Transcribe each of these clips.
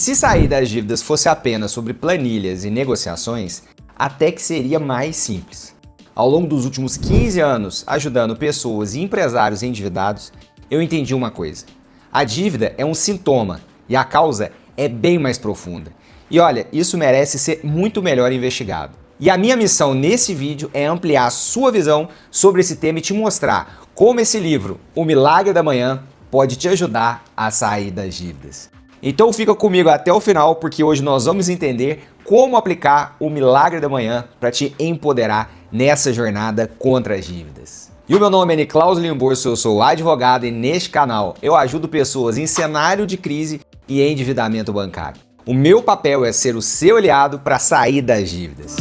Se sair das dívidas fosse apenas sobre planilhas e negociações, até que seria mais simples. Ao longo dos últimos 15 anos ajudando pessoas e empresários endividados, eu entendi uma coisa. A dívida é um sintoma e a causa é bem mais profunda. E olha, isso merece ser muito melhor investigado. E a minha missão nesse vídeo é ampliar a sua visão sobre esse tema e te mostrar como esse livro, O Milagre da Manhã, pode te ajudar a sair das dívidas. Então fica comigo até o final, porque hoje nós vamos entender como aplicar o Milagre da Manhã para te empoderar nessa jornada contra as dívidas. E o meu nome é Niklaus Limborso, eu sou advogado e neste canal eu ajudo pessoas em cenário de crise e endividamento bancário. O meu papel é ser o seu aliado para sair das dívidas.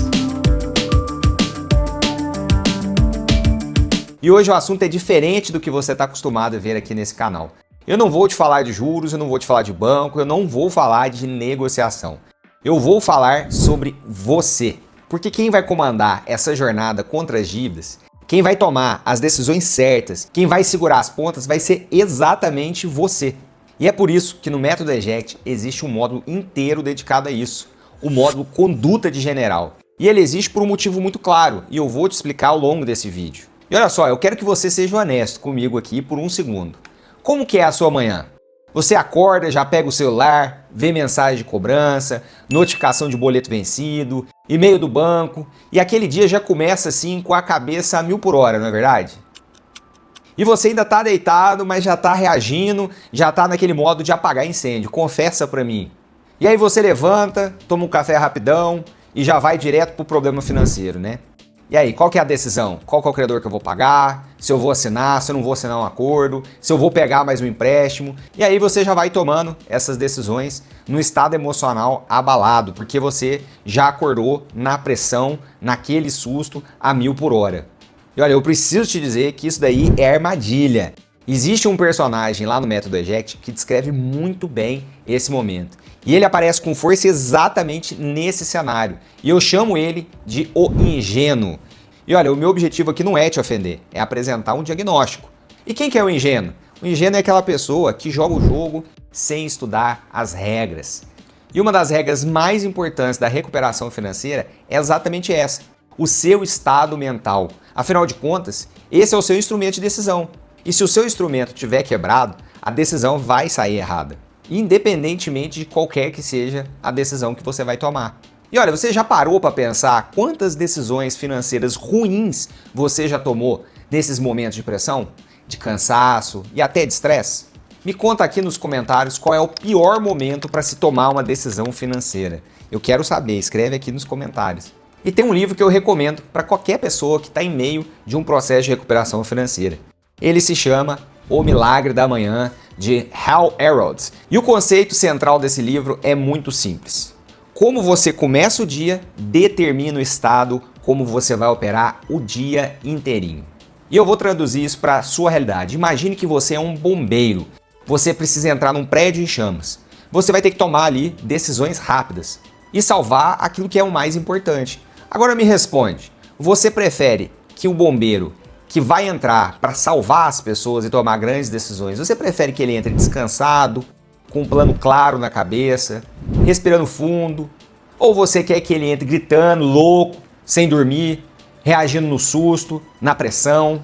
E hoje o assunto é diferente do que você está acostumado a ver aqui nesse canal. Eu não vou te falar de juros, eu não vou te falar de banco, eu não vou falar de negociação. Eu vou falar sobre você. Porque quem vai comandar essa jornada contra as dívidas, quem vai tomar as decisões certas, quem vai segurar as pontas vai ser exatamente você. E é por isso que no Método Eject existe um módulo inteiro dedicado a isso, o módulo Conduta de General. E ele existe por um motivo muito claro, e eu vou te explicar ao longo desse vídeo. E olha só, eu quero que você seja honesto comigo aqui por um segundo. Como que é a sua manhã? Você acorda, já pega o celular, vê mensagem de cobrança, notificação de boleto vencido, e-mail do banco, e aquele dia já começa assim com a cabeça a 1000 por hora, não é verdade? E você ainda tá deitado, mas já tá reagindo, já tá naquele modo de apagar incêndio, confessa pra mim. E aí você levanta, toma um café rapidão e já vai direto pro problema financeiro, né? E aí, qual que é a decisão? Qual que é o credor que eu vou pagar? Se eu vou assinar, se eu não vou assinar um acordo? Se eu vou pegar mais um empréstimo? E aí você já vai tomando essas decisões no estado emocional abalado, porque você já acordou na pressão, naquele susto a 1000 por hora. E olha, eu preciso te dizer que isso daí é armadilha. Existe um personagem lá no Método Eject que descreve muito bem esse momento. E ele aparece com força exatamente nesse cenário. E eu chamo ele de o ingênuo. E olha, o meu objetivo aqui não é te ofender, é apresentar um diagnóstico. E quem que é o ingênuo? O ingênuo é aquela pessoa que joga o jogo sem estudar as regras. E uma das regras mais importantes da recuperação financeira é exatamente essa: o seu estado mental. Afinal de contas, esse é o seu instrumento de decisão. E se o seu instrumento estiver quebrado, a decisão vai sair errada, independentemente de qualquer que seja a decisão que você vai tomar. E olha, você já parou para pensar quantas decisões financeiras ruins você já tomou nesses momentos de pressão, de cansaço e até de estresse? Me conta aqui nos comentários qual é o pior momento para se tomar uma decisão financeira. Eu quero saber, escreve aqui nos comentários. E tem um livro que eu recomendo para qualquer pessoa que está em meio de um processo de recuperação financeira. Ele se chama O Milagre da Manhã, de Hal Elrod. E o conceito central desse livro é muito simples. Como você começa o dia, determina o estado como você vai operar o dia inteirinho. E eu vou traduzir isso para a sua realidade. Imagine que você é um bombeiro. Você precisa entrar num prédio em chamas. Você vai ter que tomar ali decisões rápidas e salvar aquilo que é o mais importante. Agora me responde, você prefere que o bombeiro que vai entrar para salvar as pessoas e tomar grandes decisões, você prefere que ele entre descansado, com um plano claro na cabeça, respirando fundo, ou você quer que ele entre gritando, louco, sem dormir, reagindo no susto, na pressão?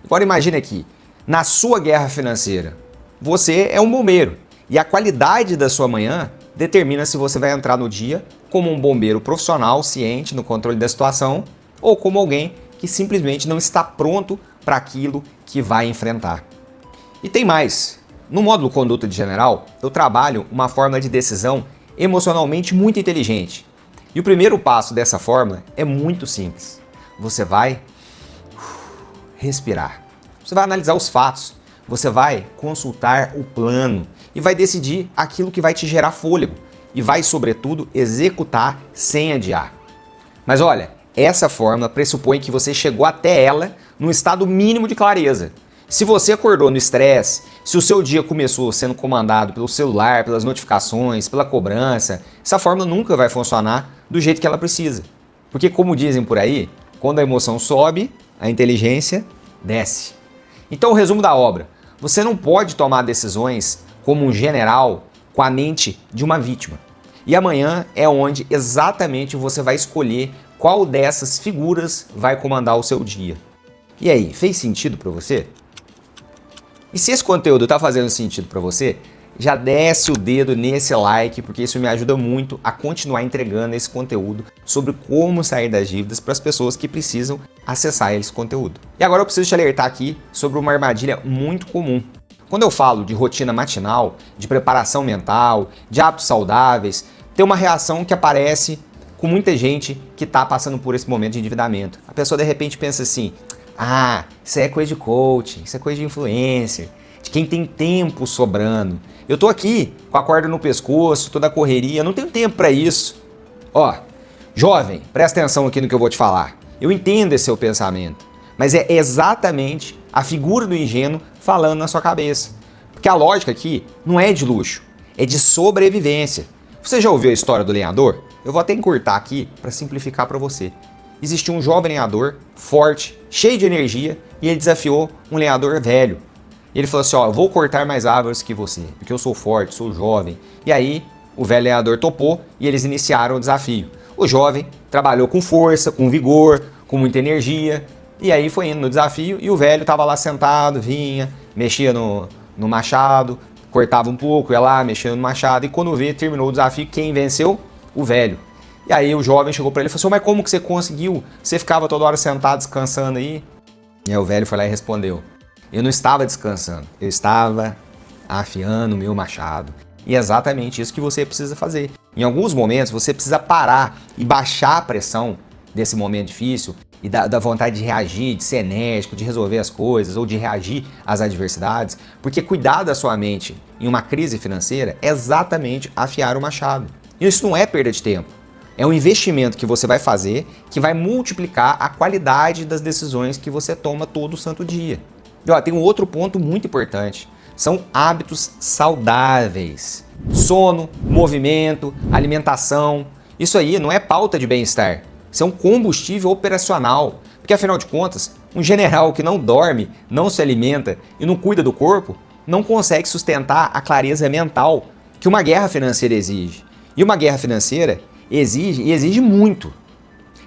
Agora imagine aqui, na sua guerra financeira, você é um bombeiro e a qualidade da sua manhã determina se você vai entrar no dia como um bombeiro profissional, ciente no controle da situação, ou como alguém que simplesmente não está pronto para aquilo que vai enfrentar. E tem mais. No módulo Conduta de General, eu trabalho uma fórmula de decisão emocionalmente muito inteligente. E o primeiro passo dessa fórmula é muito simples. Você vai respirar. Você vai analisar os fatos. Você vai consultar o plano e vai decidir aquilo que vai te gerar fôlego. E vai, sobretudo, executar sem adiar. Mas olha, essa fórmula pressupõe que você chegou até ela num estado mínimo de clareza. Se você acordou no estresse, se o seu dia começou sendo comandado pelo celular, pelas notificações, pela cobrança, essa fórmula nunca vai funcionar do jeito que ela precisa. Porque, como dizem por aí, quando a emoção sobe, a inteligência desce. Então, o resumo da obra: você não pode tomar decisões como um general com a mente de uma vítima. E amanhã é onde exatamente você vai escolher qual dessas figuras vai comandar o seu dia. E aí, fez sentido para você? E se esse conteúdo está fazendo sentido para você, já desce o dedo nesse like, porque isso me ajuda muito a continuar entregando esse conteúdo sobre como sair das dívidas para as pessoas que precisam acessar esse conteúdo. E agora eu preciso te alertar aqui sobre uma armadilha muito comum. Quando eu falo de rotina matinal, de preparação mental, de hábitos saudáveis, tem uma reação que aparece com muita gente que está passando por esse momento de endividamento. A pessoa de repente pensa assim, isso é coisa de coaching, isso é coisa de influencer, de quem tem tempo sobrando. Eu tô aqui com a corda no pescoço, toda a correria, não tenho tempo para isso. Ó, jovem, presta atenção aqui no que eu vou te falar. Eu entendo esse seu pensamento, mas é exatamente a figura do ingênuo falando na sua cabeça. Porque a lógica aqui não é de luxo, é de sobrevivência. Você já ouviu a história do lenhador? Eu vou até encurtar aqui para simplificar para você. Existia um jovem lenhador, forte, cheio de energia, e ele desafiou um lenhador velho. Ele falou assim, eu vou cortar mais árvores que você, porque eu sou forte, sou jovem. E aí, o velho lenhador topou e eles iniciaram o desafio. O jovem trabalhou com força, com vigor, com muita energia, e aí foi indo no desafio, e o velho estava lá sentado, vinha, mexia no machado, cortava um pouco, ia lá, mexia no machado, e quando vê, terminou o desafio, quem venceu? O velho. E aí o jovem chegou para ele e falou assim, mas como que você conseguiu? Você ficava toda hora sentado, descansando aí? E aí o velho foi lá e respondeu, eu não estava descansando, eu estava afiando o meu machado. E é exatamente isso que você precisa fazer. Em alguns momentos você precisa parar e baixar a pressão desse momento difícil e da vontade de reagir, de ser enérgico, de resolver as coisas ou de reagir às adversidades, porque cuidar da sua mente em uma crise financeira é exatamente afiar o machado. E isso não é perda de tempo. É um investimento que você vai fazer que vai multiplicar a qualidade das decisões que você toma todo santo dia. E tem um outro ponto muito importante. São hábitos saudáveis. Sono, movimento, alimentação. Isso aí não é pauta de bem-estar. Isso é um combustível operacional. Porque afinal de contas, um general que não dorme, não se alimenta e não cuida do corpo, não consegue sustentar a clareza mental que uma guerra financeira exige. E uma guerra financeira exige muito.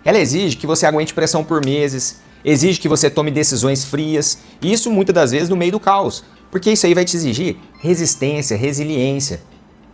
Ela exige que você aguente pressão por meses, exige que você tome decisões frias, e isso muitas das vezes no meio do caos, porque isso aí vai te exigir resistência, resiliência.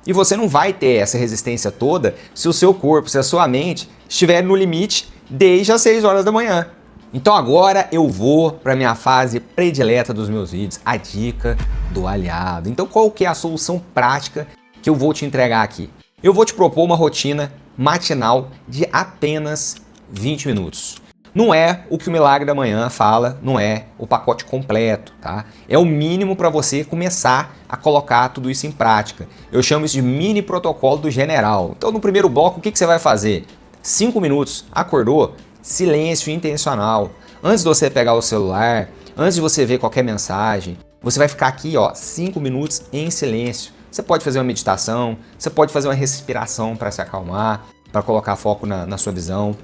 E você não vai ter essa resistência toda se o seu corpo, se a sua mente estiver no limite desde as 6 horas da manhã. Então agora eu vou para a minha fase predileta dos meus vídeos, a dica do aliado. Então qual que é a solução prática que eu vou te entregar aqui? Eu vou te propor uma rotina matinal de apenas 20 minutos. Não é o que o Milagre da Manhã fala, não é o pacote completo, tá? É o mínimo para você começar a colocar tudo isso em prática. Eu chamo isso de mini protocolo do general. Então no primeiro bloco, o que você vai fazer? 5 minutos, acordou? Silêncio intencional. Antes de você pegar o celular, antes de você ver qualquer mensagem, você vai ficar aqui, 5 minutos em silêncio. Você pode fazer uma meditação, você pode fazer uma respiração para se acalmar, para colocar foco na sua visão.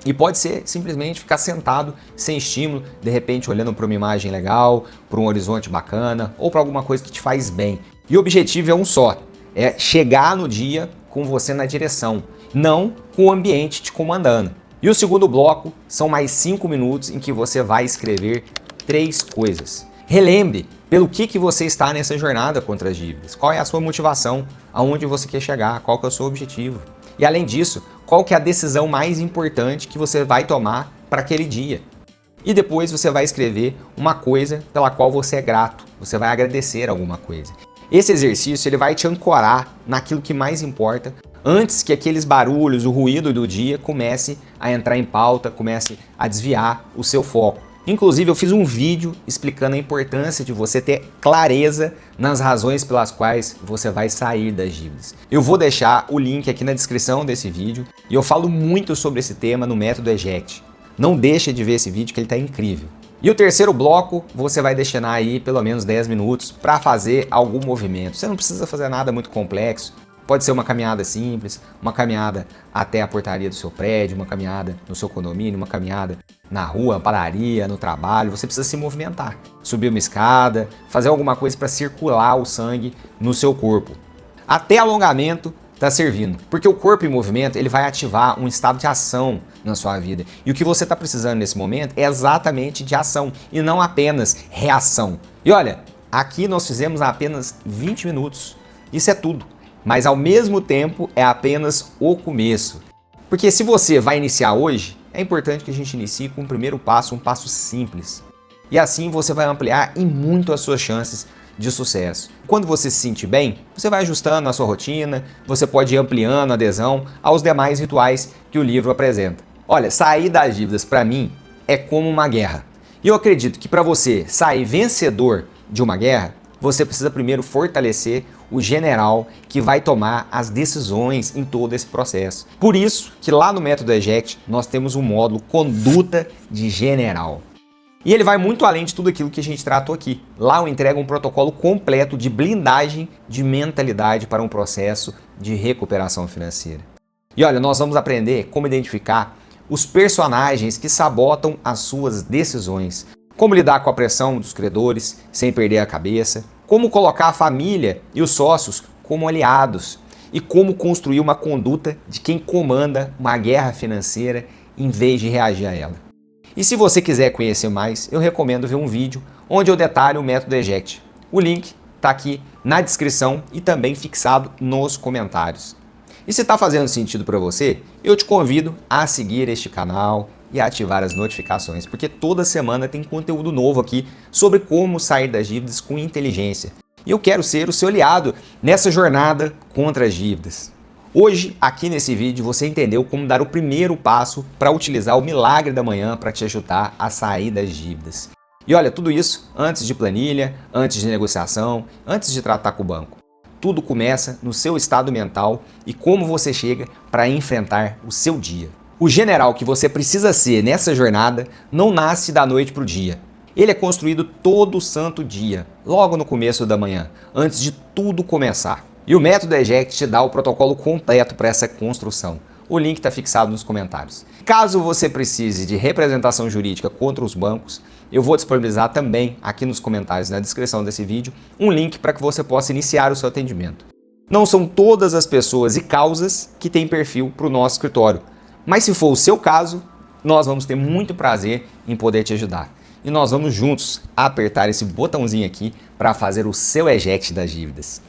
E pode ser simplesmente ficar sentado, sem estímulo, de repente olhando para uma imagem legal, para um horizonte bacana ou para alguma coisa que te faz bem. E o objetivo é um só, é chegar no dia com você na direção, não com o ambiente te comandando. E o segundo bloco são mais 5 minutos em que você vai escrever 3 coisas. Relembre pelo que você está nessa jornada contra as dívidas. Qual é a sua motivação? Aonde você quer chegar? Qual que é o seu objetivo? E além disso, qual que é a decisão mais importante que você vai tomar para aquele dia? E depois você vai escrever uma coisa pela qual você é grato. Você vai agradecer alguma coisa. Esse exercício ele vai te ancorar naquilo que mais importa antes que aqueles barulhos, o ruído do dia comece a entrar em pauta, comece a desviar o seu foco. Inclusive eu fiz um vídeo explicando a importância de você ter clareza nas razões pelas quais você vai sair das dívidas. Eu vou deixar o link aqui na descrição desse vídeo e eu falo muito sobre esse tema no método Eject. Não deixa de ver esse vídeo que ele está incrível. E o terceiro bloco, você vai destinar aí pelo menos 10 minutos para fazer algum movimento. Você não precisa fazer nada muito complexo. Pode ser uma caminhada simples, uma caminhada até a portaria do seu prédio, uma caminhada no seu condomínio, uma caminhada na rua, padaria, no trabalho. Você precisa se movimentar, subir uma escada, fazer alguma coisa para circular o sangue no seu corpo. Até alongamento está servindo, porque o corpo em movimento ele vai ativar um estado de ação na sua vida. E o que você está precisando nesse momento é exatamente de ação e não apenas reação. E olha, aqui nós fizemos apenas 20 minutos. Isso é tudo. Mas ao mesmo tempo é apenas o começo. Porque se você vai iniciar hoje, é importante que a gente inicie com o primeiro passo, um passo simples. E assim você vai ampliar e muito as suas chances de sucesso. Quando você se sentir bem, você vai ajustando a sua rotina, você pode ir ampliando a adesão aos demais rituais que o livro apresenta. Olha, sair das dívidas para mim é como uma guerra. E eu acredito que para você sair vencedor de uma guerra, você precisa primeiro fortalecer o general que vai tomar as decisões em todo esse processo. Por isso que lá no Método Eject nós temos um módulo Conduta de General. E ele vai muito além de tudo aquilo que a gente tratou aqui. Lá eu entrego um protocolo completo de blindagem de mentalidade para um processo de recuperação financeira. E olha, nós vamos aprender como identificar os personagens que sabotam as suas decisões, como lidar com a pressão dos credores sem perder a cabeça, como colocar a família e os sócios como aliados e como construir uma conduta de quem comanda uma guerra financeira em vez de reagir a ela. E se você quiser conhecer mais, eu recomendo ver um vídeo onde eu detalho o Método Eject. O link está aqui na descrição e também fixado nos comentários. E se está fazendo sentido para você, eu te convido a seguir este canal e a ativar as notificações, porque toda semana tem conteúdo novo aqui sobre como sair das dívidas com inteligência. E eu quero ser o seu aliado nessa jornada contra as dívidas. Hoje, aqui nesse vídeo, você entendeu como dar o primeiro passo para utilizar o milagre da manhã para te ajudar a sair das dívidas. E olha, tudo isso antes de planilha, antes de negociação, antes de tratar com o banco. Tudo começa no seu estado mental e como você chega para enfrentar o seu dia. O general que você precisa ser nessa jornada não nasce da noite para o dia. Ele é construído todo santo dia, logo no começo da manhã, antes de tudo começar. E o Método Eject te dá o protocolo completo para essa construção. O link está fixado nos comentários. Caso você precise de representação jurídica contra os bancos, eu vou disponibilizar também aqui nos comentários, na descrição desse vídeo, um link para que você possa iniciar o seu atendimento. Não são todas as pessoas e causas que têm perfil para o nosso escritório, mas se for o seu caso, nós vamos ter muito prazer em poder te ajudar. E nós vamos juntos apertar esse botãozinho aqui para fazer o seu eject das dívidas.